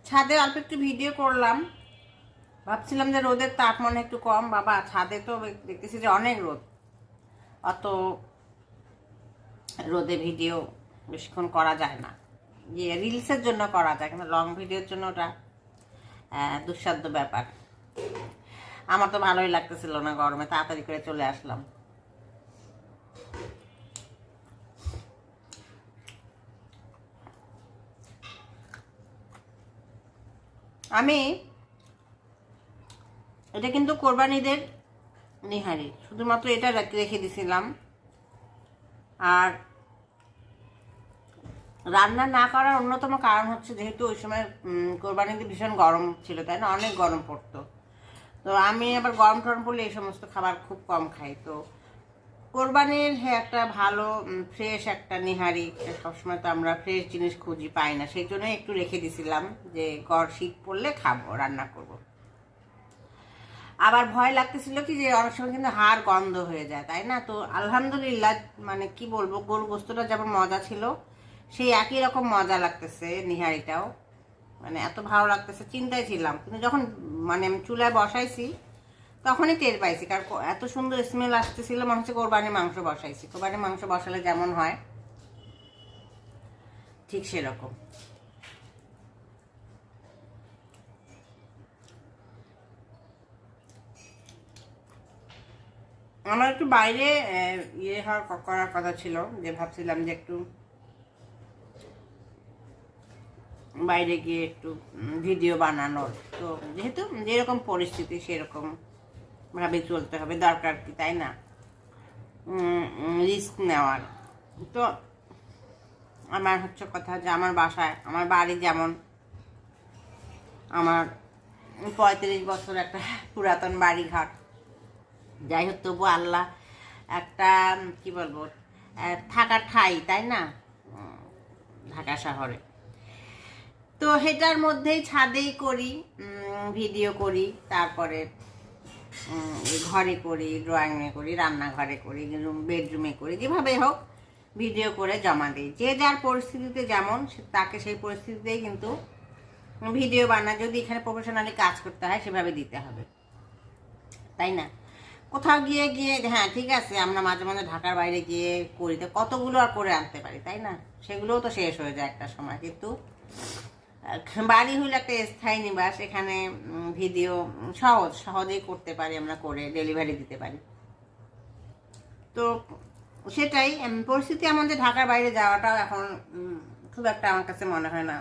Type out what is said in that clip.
ছাদে অল্প একটু ভিডিও করলাম, ভাবছিলাম যে রোদের তাপ মনে একটু কম। বাবা ছাদে তো দেখতেছি যে অনেক রোদ, অত রোদে ভিডিও বেশিক্ষণ করা যায় না। ইয়ে রিলসের জন্য করা যায়, কিন্তু লং ভিডিওর জন্য ওটা দুঃসাধ্য ব্যাপার। আমার তো ভালোই লাগতেছিল না গরমে, তাড়াতাড়ি করে চলে আসলাম। আমি এটা কিন্তু কোরবানিদের নিহারি, শুধুমাত্র এটা রেখে দিছিলাম। আর রান্না না করার অন্যতম কারণ হচ্ছে, যেহেতু ওই সময় কোরবানিতে ভীষণ গরম ছিল, তাই না, অনেক গরম পড়তো। তো আমি আবার গরম টরম পড়লে এই সমস্ত খাবার খুব কম খাই। তো কোরবানির একটা ভালো ফ্রেশ একটা নিহারি, সবসময় তো আমরা ফ্রেশ জিনিস খুঁজি, পাই না, সেই জন্যই একটু রেখে দিছিলাম যে শীত পড়লে খাবো, রান্না করব। আবার ভয় লাগতেছিল কি যে অনেক সময় কিন্তু হাড় গন্ধ হয়ে যায়, তাই না। তো আলহামদুলিল্লাহ, মানে কি বলবো, গরু গোস্তটা যেমন মজা ছিল, সেই একই রকম মজা লাগতেছে নিহারিটাও। মানে এত ভালো লাগতেছে, চিন্তায় ছিলাম, কিন্তু যখন মানে আমি চুলায় বসাইছি তখনই টের পাইছি, কারণ এত সুন্দর স্মেল আসতেছিল, মনে হচ্ছে কোরবানির মাংস বসাইছি। কোরবানির মাংস বসালে যেমন হয় ঠিক সেরকম। আমার একটু বাইরে ইয়ে করার কথা ছিল, যে ভাবছিলাম যে একটু বাইরে গিয়ে একটু ভিডিও বানানোর। তো যেহেতু যেরকম পরিস্থিতি সেরকম ভাবে চলতে হবে, দরকার কি, তাই না, রিস্ক নেওয়ার। তো আমার হচ্ছে কথা যে আমার বাসায়, আমার বাড়ি যেমন, আমার 35 বছর একটা পুরাতন বাড়ি ঘর, যাই হোক তবু আল্লাহ একটা কি বলবো থাকার ঠাঁই, তাই না, ঢাকা শহরে। তো সেটার মধ্যেই ছাদেই করি, ভিডিও করি, তারপরে ঘরে করি, ড্রয়িংয়ে করি, রান্নাঘরে করি, বেডরুমে করি, যেভাবে হোক ভিডিও করে জমা দিই। যে যার পরিস্থিতিতে যেমন, তাকে সেই পরিস্থিতিতেই কিন্তু ভিডিও বানায়। যদি এখানে প্রফেশনালি কাজ করতে হয় সেভাবে দিতে হবে, তাই না। কোথাও গিয়ে গিয়ে হ্যাঁ ঠিক আছে, আমরা মাঝে মাঝে ঢাকার বাইরে গিয়ে করি, তো কতগুলো আর করে আনতে পারি, তাই না, সেগুলোও তো শেষ হয়ে যায় একটা সময়। কিন্তু বাড়ি হইলে একটা স্থায়ী নিবাস, এখানে ভিডিও সহজেই করতে পারি, আমরা করে ডেলিভারি দিতে পারি। তো সেটাই পরিস্থিতি, আমাদের ঢাকার বাইরে যাওয়াটাও এখন খুব একটা আমার কাছে মনে হয় না